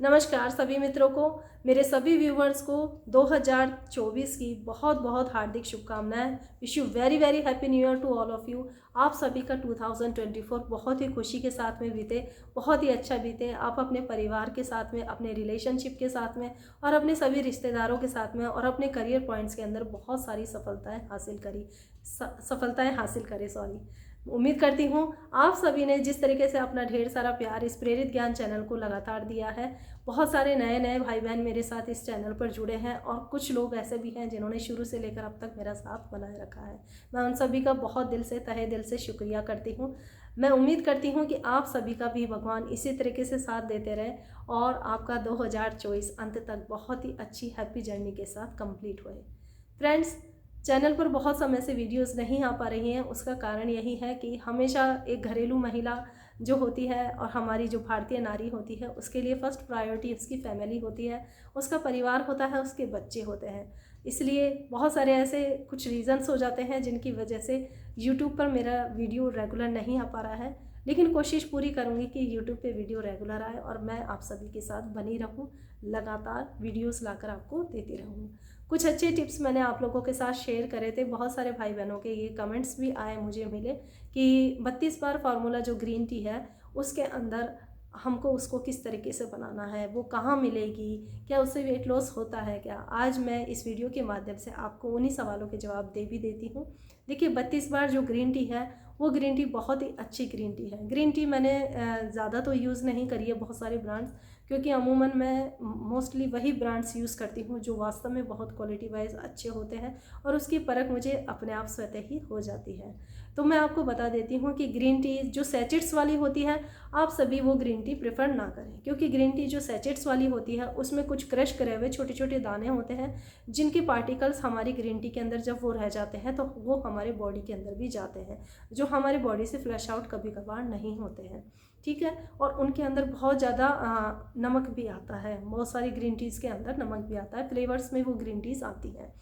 नमस्कार सभी मित्रों को, मेरे सभी व्यूवर्स को 2024 की बहुत बहुत हार्दिक शुभकामनाएं। Wish you very very happy new year to all of you. आप सभी का 2024 बहुत ही खुशी के साथ में बीते, बहुत ही अच्छा बीते। आप अपने परिवार के साथ में, अपने रिलेशनशिप के साथ में और अपने सभी रिश्तेदारों के साथ में और अपने करियर पॉइंट्स के अंदर बहुत सारी सफलताएं हासिल करें। उम्मीद करती हूँ आप सभी ने जिस तरीके से अपना ढेर सारा प्यार इस प्रेरित ज्ञान चैनल को लगातार दिया है। बहुत सारे नए नए भाई बहन मेरे साथ इस चैनल पर जुड़े हैं और कुछ लोग ऐसे भी हैं जिन्होंने शुरू से लेकर अब तक मेरा साथ बनाए रखा है। मैं उन सभी का बहुत दिल से, तहे दिल से शुक्रिया करती हूँ। मैं उम्मीद करती हूँ कि आप सभी का भी भगवान इसी तरीके से साथ देते रहे और आपका 2024 अंत तक बहुत ही अच्छी हैप्पी जर्नी के साथ कंप्लीट होए। फ्रेंड्स, चैनल पर बहुत समय से वीडियोस नहीं आ पा रही हैं। उसका कारण यही है कि हमेशा एक घरेलू महिला जो होती है और हमारी जो भारतीय नारी होती है, उसके लिए फर्स्ट प्रायोरिटी उसकी फैमिली होती है, उसका परिवार होता है, उसके बच्चे होते हैं। इसलिए बहुत सारे ऐसे कुछ रीज़न्स हो जाते हैं जिनकी वजह से यूट्यूब पर मेरा वीडियो रेगुलर नहीं आ पा रहा है। लेकिन कोशिश पूरी करूँगी कि यूट्यूब पे वीडियो रेगुलर आए और मैं आप सभी के साथ बनी रहूँ, लगातार वीडियोस लाकर आपको देती रहूँ। कुछ अच्छे टिप्स मैंने आप लोगों के साथ शेयर करे थे। बहुत सारे भाई बहनों के ये कमेंट्स भी आए, मुझे मिले कि 32 बार फार्मूला जो ग्रीन टी है उसके अंदर हमको उसको किस तरीके से बनाना है, वो कहाँ मिलेगी, क्या उससे वेट लॉस होता है क्या। आज मैं इस वीडियो के माध्यम से आपको उन्हीं सवालों के जवाब दे भी देती हूँ। देखिए, 32 बार जो ग्रीन टी है वो ग्रीन टी बहुत ही अच्छी ग्रीन टी है। ग्रीन टी मैंने ज़्यादा तो यूज़ नहीं करी है बहुत सारे ब्रांड्स, क्योंकि अमूमन मैं मोस्टली वही ब्रांड्स यूज़ करती हूँ जो वास्तव में बहुत क्वालिटी वाइज अच्छे होते हैं और उसकी परख मुझे अपने आप स्वतः ही हो जाती है। तो मैं आपको बता देती हूँ कि ग्रीन टी जो सैचेट्स वाली होती है, आप सभी वो ग्रीन टी प्रेफर ना करें, क्योंकि ग्रीन टी जो सैचेट्स वाली होती है उसमें कुछ क्रश करे हुए छोटे छोटे दाने होते हैं जिनके पार्टिकल्स हमारी ग्रीन टी के अंदर जब वो रह जाते हैं तो वो हमारे बॉडी के अंदर भी जाते हैं, जो हमारे बॉडी से फ्लैश आउट कभी कभार नहीं होते हैं। ठीक है, और उनके अंदर बहुत ज़्यादा नमक भी आता है। बहुत सारी ग्रीन टीज़ के अंदर नमक भी आता है, फ्लेवर्स में वो ग्रीन टीज़ आती हैं।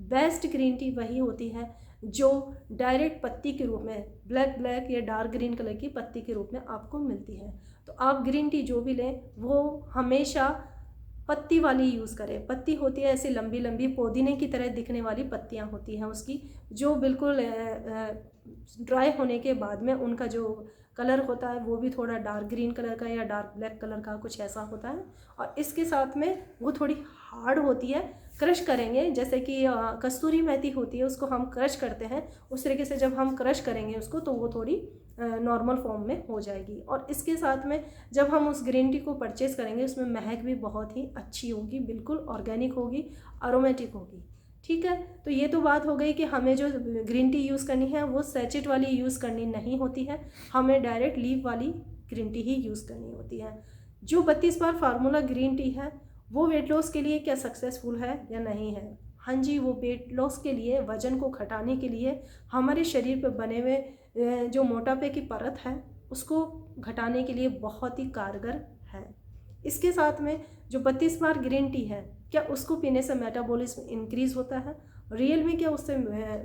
बेस्ट ग्रीन टी वही होती है जो डायरेक्ट पत्ती के रूप में, ब्लैक या डार्क ग्रीन कलर की पत्ती के रूप में आपको मिलती है। तो आप ग्रीन टी जो भी लें वो हमेशा पत्ती वाली यूज़ करें। पत्ती होती है ऐसी लंबी लंबी पुदीने की तरह दिखने वाली पत्तियाँ होती हैं उसकी, जो बिल्कुल ड्राई होने के बाद में उनका जो कलर होता है वो भी थोड़ा डार्क ग्रीन कलर का या डार्क ब्लैक कलर का कुछ ऐसा होता है। और इसके साथ में वो थोड़ी हार्ड होती है। क्रश करेंगे, जैसे कि कस्तूरी मेथी होती है, उसको हम क्रश करते हैं, उस तरीके से जब हम क्रश करेंगे उसको तो वो थोड़ी नॉर्मल फॉर्म में हो जाएगी। और इसके साथ में जब हम उस ग्रीन टी को परचेज़ करेंगे उसमें महक भी बहुत ही अच्छी होगी, बिल्कुल ऑर्गेनिक होगी, अरोमेटिक होगी। ठीक है, तो ये तो बात हो गई कि हमें जो ग्रीन टी यूज़ करनी है वो सैचेट वाली यूज़ करनी नहीं होती है, हमें डायरेक्ट लीफ वाली ग्रीन टी ही यूज़ करनी होती है। जो 32 बार फार्मूला ग्रीन टी है वो वेट लॉस के लिए क्या सक्सेसफुल है या नहीं है? हाँ जी, वो वेट लॉस के लिए, वज़न को घटाने के लिए, हमारे शरीर पर बने हुए जो मोटापे की परत है उसको घटाने के लिए बहुत ही कारगर है। इसके साथ में जो 32 बार ग्रीन टी है, क्या उसको पीने से मेटाबॉलिज्म इंक्रीज़ होता है? रियल में क्या उससे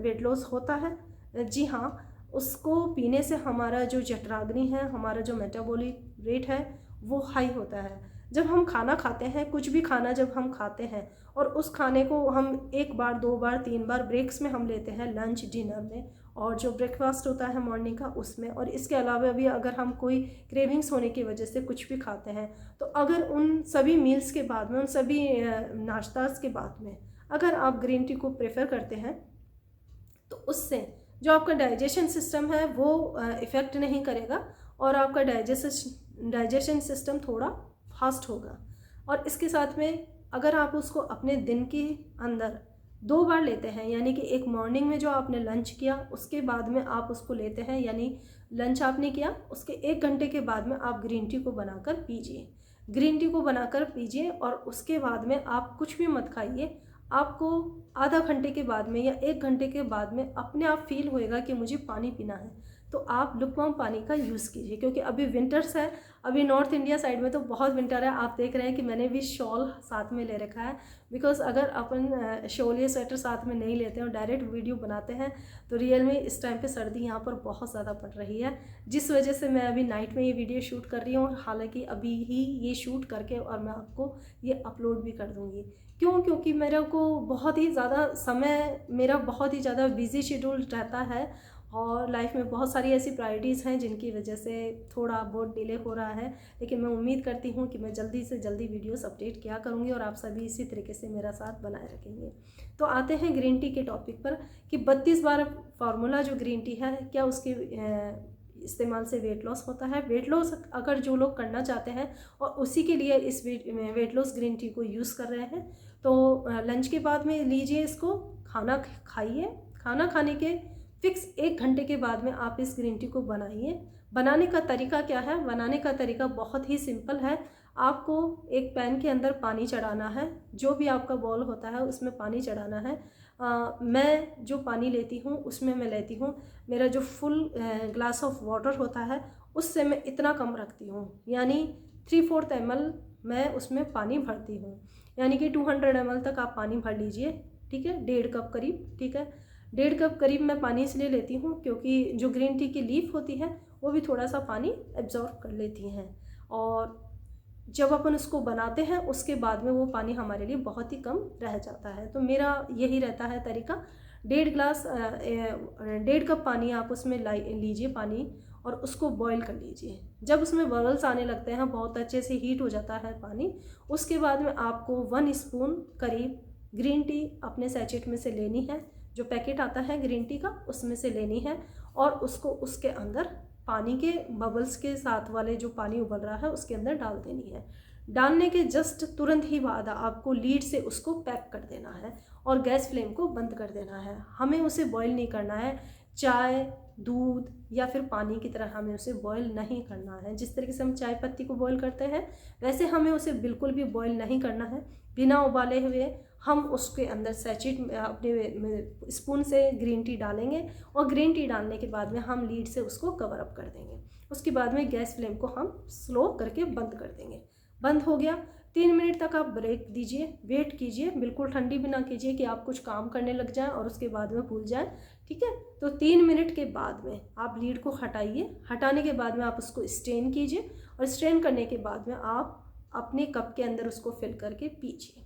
वेट लॉस होता है? जी हाँ, उसको पीने से हमारा जो जठराग्नि है, हमारा जो मेटाबॉलिक रेट है वो हाई होता है। जब हम खाना खाते हैं, कुछ भी खाना जब हम खाते हैं और उस खाने को हम 1 बार 2 बार 3 बार ब्रेक्स में हम लेते हैं, लंच डिनर में और जो ब्रेकफास्ट होता है मॉर्निंग का उसमें, और इसके अलावा भी अगर हम कोई क्रेविंग्स होने की वजह से कुछ भी खाते हैं, तो अगर उन सभी मील्स के बाद में, उन सभी नाश्तास के बाद में अगर आप ग्रीन टी को प्रेफर करते हैं तो उससे जो आपका डाइजेशन सिस्टम है वो इफ़ेक्ट नहीं करेगा और आपका डाइजेशन सिस्टम थोड़ा फास्ट होगा। और इसके साथ में अगर आप उसको अपने दिन के अंदर 2 बार लेते हैं, यानी कि एक मॉर्निंग में जो आपने लंच किया उसके बाद में आप उसको लेते हैं, यानी लंच आपने किया उसके 1 घंटे के बाद में आप ग्रीन टी को बनाकर पीजिए। ग्रीन टी को बनाकर पीजिए और उसके बाद में आप कुछ भी मत खाइए। आपको आधा घंटे के बाद में या 1 घंटे के बाद में अपने आप फील होएगा कि मुझे पानी पीना है। तो आप लुकवार्म पानी का यूज़ कीजिए, क्योंकि अभी विंटर्स है, अभी नॉर्थ इंडिया साइड में तो बहुत विंटर है। आप देख रहे हैं कि मैंने भी शॉल साथ में ले रखा है, बिकॉज अगर अपन शॉल या स्वेटर साथ में नहीं लेते हैं और डायरेक्ट वीडियो बनाते हैं तो रियल में इस टाइम पे सर्दी यहाँ पर बहुत ज़्यादा पड़ रही है, जिस वजह से मैं अभी नाइट में ये वीडियो शूट कर रही हूँ। हालांकि अभी ही ये शूट करके और मैं आपको ये अपलोड भी कर दूँगी। क्यों? क्योंकि मेरे को बहुत ही ज़्यादा समय, मेरा बहुत ही ज़्यादा बिजी शेड्यूल रहता है और लाइफ में बहुत सारी ऐसी प्रायोरिटीज़ हैं जिनकी वजह से थोड़ा बहुत डिले हो रहा है। लेकिन मैं उम्मीद करती हूँ कि मैं जल्दी से जल्दी वीडियोस अपडेट किया करूँगी और आप सभी इसी तरीके से मेरा साथ बनाए रखेंगे। तो आते हैं ग्रीन टी के टॉपिक पर कि 32 बार फार्मूला जो ग्रीन टी है, क्या उसके इस्तेमाल से वेट लॉस होता है। वेट लॉस अगर जो लोग करना चाहते हैं और उसी के लिए इस वेट लॉस ग्रीन टी को यूज़ कर रहे हैं तो लंच के बाद में लीजिए इसको, खाना खाइए, खाना खाने के फिक्स 1 घंटे के बाद में आप इस ग्रीन टी को बनाइए। बनाने का तरीका क्या है? बनाने का तरीका बहुत ही सिंपल है। आपको एक पैन के अंदर पानी चढ़ाना है, जो भी आपका बॉल होता है उसमें पानी चढ़ाना है। मैं जो पानी लेती हूँ उसमें मैं लेती हूँ, मेरा जो फुल ग्लास ऑफ वाटर होता है उससे मैं इतना कम रखती हूँ, यानी 3/4 ml मैं उसमें पानी भरती हूँ, यानी कि 200 ml तक आप पानी भर लीजिए। ठीक है, 1.5 कप करीब। ठीक है, 1.5 कप करीब मैं पानी इसलिए लेती हूँ क्योंकि जो ग्रीन टी की लीफ होती है वो भी थोड़ा सा पानी एब्जॉर्ब कर लेती हैं, और जब अपन उसको बनाते हैं उसके बाद में वो पानी हमारे लिए बहुत ही कम रह जाता है। तो मेरा यही रहता है तरीका, 1.5 कप पानी आप उसमें लीजिए पानी, और उसको बॉईल कर लीजिए। जब उसमें बबल्स आने लगते हैं, बहुत अच्छे से हीट हो जाता है पानी, उसके बाद में आपको 1 स्पून करीब ग्रीन टी अपने सैचेट में से लेनी है, जो पैकेट आता है ग्रीन टी का उसमें से लेनी है, और उसको उसके अंदर पानी के बबल्स के साथ वाले जो पानी उबल रहा है उसके अंदर डाल देनी है। डालने के जस्ट तुरंत ही बाद आपको लीड से उसको पैक कर देना है और गैस फ्लेम को बंद कर देना है। हमें उसे बॉईल नहीं करना है, चाय, दूध या फिर पानी की तरह हमें उसे बॉईल नहीं करना है। जिस तरीके से हम चाय पत्ती को बॉईल करते हैं वैसे हमें उसे बिल्कुल भी बॉईल नहीं करना है। बिना उबाले हुए हम उसके अंदर सैचेट अपने स्पून से ग्रीन टी डालेंगे, और ग्रीन टी डालने के बाद में हम लीड से उसको कवर अप कर देंगे। उसके बाद में गैस फ्लेम को हम स्लो करके बंद कर देंगे। बंद हो गया, 3 मिनट तक आप ब्रेक दीजिए, वेट कीजिए, बिल्कुल ठंडी भी ना कीजिए कि आप कुछ काम करने लग जाएं और उसके बाद में भूल जाएं। ठीक है, तो 3 मिनट के बाद में आप लीड को हटाइए। हटाने के बाद में आप उसको स्ट्रेन कीजिए, और स्ट्रेन करने के बाद में आप अपने कप के अंदर उसको फिल करके पीजिए।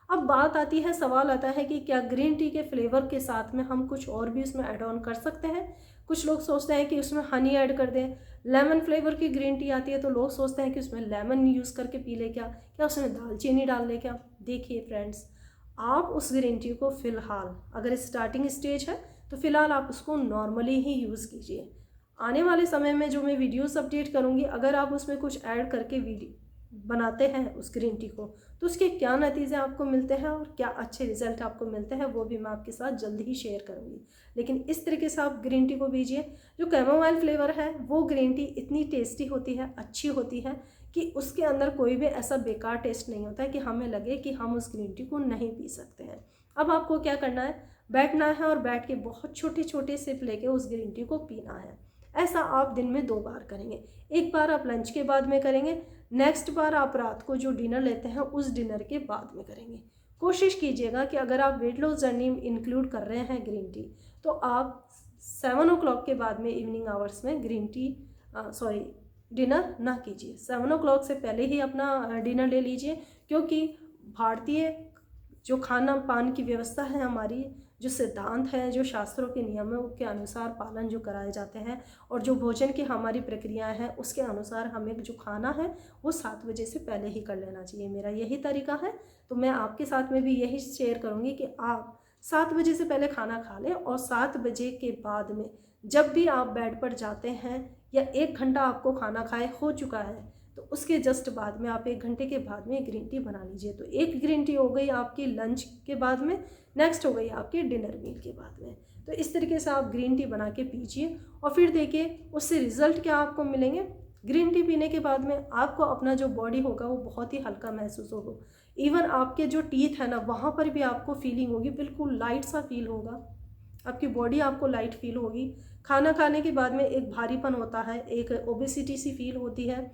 अब बात आती है, सवाल आता है कि क्या ग्रीन टी के फ्लेवर के साथ में हम कुछ और भी उसमें ऐड ऑन कर सकते हैं। कुछ लोग सोचते हैं कि उसमें हनी ऐड कर दें। लेमन फ्लेवर की ग्रीन टी आती है तो लोग सोचते हैं कि उसमें लेमन यूज़ करके पी ले, क्या उसमें दालचीनी डाल ले क्या। देखिए फ्रेंड्स, आप उस ग्रीन टी को फ़िलहाल, अगर स्टार्टिंग स्टेज है तो फ़िलहाल आप उसको नॉर्मली ही यूज़ कीजिए। आने वाले समय में जो मैं वीडियोस अपडेट करूँगी, अगर आप उसमें कुछ ऐड करके वीडियो बनाते हैं उस ग्रीन टी को, तो उसके क्या नतीजे आपको मिलते हैं और क्या अच्छे रिजल्ट आपको मिलते हैं वो भी मैं आपके साथ जल्दी ही शेयर करूंगी। लेकिन इस तरीके से आप ग्रीन टी को पीजिए। जो कैमोमाइल फ्लेवर है वो ग्रीन टी इतनी टेस्टी होती है, अच्छी होती है कि उसके अंदर कोई भी ऐसा बेकार टेस्ट नहीं होता है कि हमें लगे कि हम उस ग्रीन टी को नहीं पी सकते हैं। अब आपको क्या करना है, बैठना है और बैठ के बहुत छोटे छोटे सिप लेके उस ग्रीन टी को पीना है। ऐसा आप दिन में 2 बार करेंगे। एक बार आप लंच के बाद में करेंगे, नेक्स्ट बार आप रात को जो डिनर लेते हैं उस डिनर के बाद में करेंगे। कोशिश कीजिएगा कि अगर आप वेट लॉस जर्नी इंक्लूड कर रहे हैं ग्रीन टी, तो आप 7 o'clock के बाद में इवनिंग आवर्स में ग्रीन टी डिनर ना कीजिए। 7 o'clock से पहले ही अपना डिनर ले लीजिए, क्योंकि भारतीय जो खाना पान की व्यवस्था है, हमारी जो सिद्धांत है, जो शास्त्रों के नियमों के अनुसार पालन जो कराए जाते हैं, और जो भोजन की हमारी प्रक्रियाएं हैं उसके अनुसार हमें जो खाना है वो 7 बजे से पहले ही कर लेना चाहिए। मेरा यही तरीका है, तो मैं आपके साथ में भी यही शेयर करूँगी कि आप 7 बजे से पहले खाना खा लें, और 7 बजे के बाद में जब भी आप बेड पर जाते हैं या 1 घंटा आपको खाना खाए हो चुका है तो उसके जस्ट बाद में आप 1 घंटे के बाद में ग्रीन टी बना लीजिए। तो एक ग्रीन टी हो गई आपकी लंच के बाद में, नेक्स्ट हो गई आपके डिनर मील के बाद में। तो इस तरीके से आप ग्रीन टी बना के पीजिए, और फिर देखिए उससे रिज़ल्ट क्या आपको मिलेंगे। ग्रीन टी पीने के बाद में आपको अपना जो बॉडी होगा वो बहुत ही हल्का महसूस होगा। इवन आपके जो टीथ है ना, वहाँ पर भी आपको फीलिंग होगी, बिल्कुल लाइट सा फील होगा, आपकी बॉडी आपको लाइट फील होगी। खाना खाने के बाद में एक भारीपन होता है, एक ओबेसिटी सी फील होती है,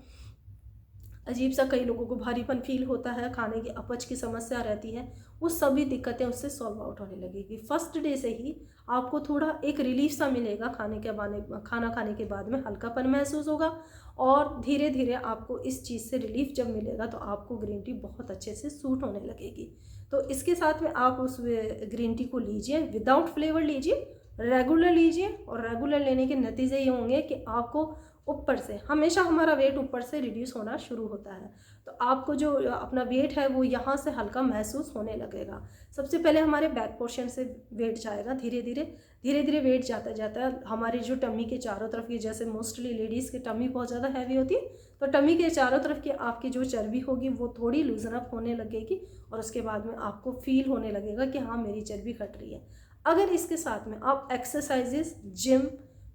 अजीब सा कई लोगों को भारीपन फील होता है, खाने की अपच की समस्या रहती है, वो सभी दिक्कतें उससे सॉल्व आउट होने लगेगी। फर्स्ट डे से ही आपको थोड़ा एक रिलीफ सा मिलेगा, खाना खाने के बाद में हल्कापन महसूस होगा, और धीरे धीरे आपको इस चीज़ से रिलीफ जब मिलेगा तो आपको ग्रीन टी बहुत अच्छे से सूट होने लगेगी। तो इसके साथ में आप उस ग्रीन टी को लीजिए, विदाउट फ्लेवर लीजिए, रेगुलर लीजिए, और रेगुलर लेने के नतीजे ये होंगे कि आपको ऊपर से, हमेशा हमारा वेट ऊपर से रिड्यूस होना शुरू होता है, तो आपको जो अपना वेट है वो यहाँ से हल्का महसूस होने लगेगा। सबसे पहले हमारे बैक पोर्शन से वेट जाएगा, धीरे धीरे वेट जाता जाता है हमारी जो टमी के चारों तरफ की, जैसे मोस्टली लेडीज़ की टमी बहुत ज़्यादा हैवी होती है, तो टमी के चारों तरफ की आपकी जो चर्बी होगी वो थोड़ी लूजन अप होने लगेगी, और उसके बाद में आपको फील होने लगेगा कि हाँ मेरी चर्बी घट रही है। अगर इसके साथ में आप एक्सरसाइजेस, जिम,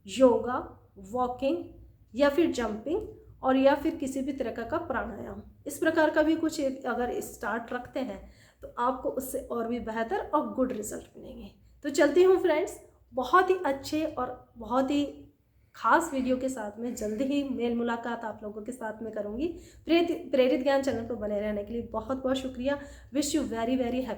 योगा, वॉकिंग या फिर जंपिंग, और या फिर किसी भी तरह का प्राणायाम, इस प्रकार का भी कुछ अगर स्टार्ट रखते हैं तो आपको उससे और भी बेहतर और गुड रिजल्ट मिलेंगे। तो चलती हूँ फ्रेंड्स, बहुत ही अच्छे और बहुत ही खास वीडियो के साथ में जल्दी ही मेल मुलाकात आप लोगों के साथ में करूँगी। प्रेरित ज्ञान चैनल पर बने रहने के लिए बहुत बहुत शुक्रिया। Wish you very very happy.